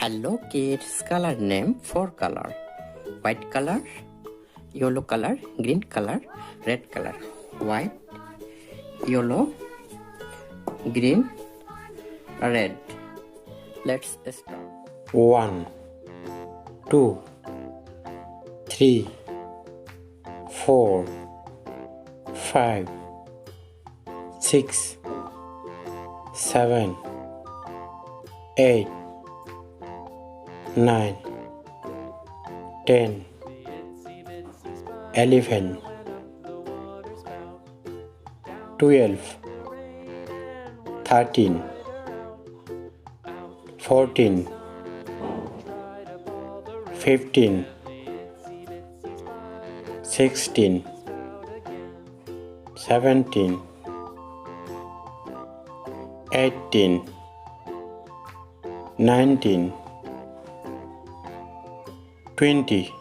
Hello kids, color name 4 color. White color, yellow color, green color, red color. White, yellow, green, red. Let's start. 1, 2, 3, 4, 5, 6, 7, 8, 9, 10, 11, 12, 13, 14, 15, 16, 17, 18, 19, 20,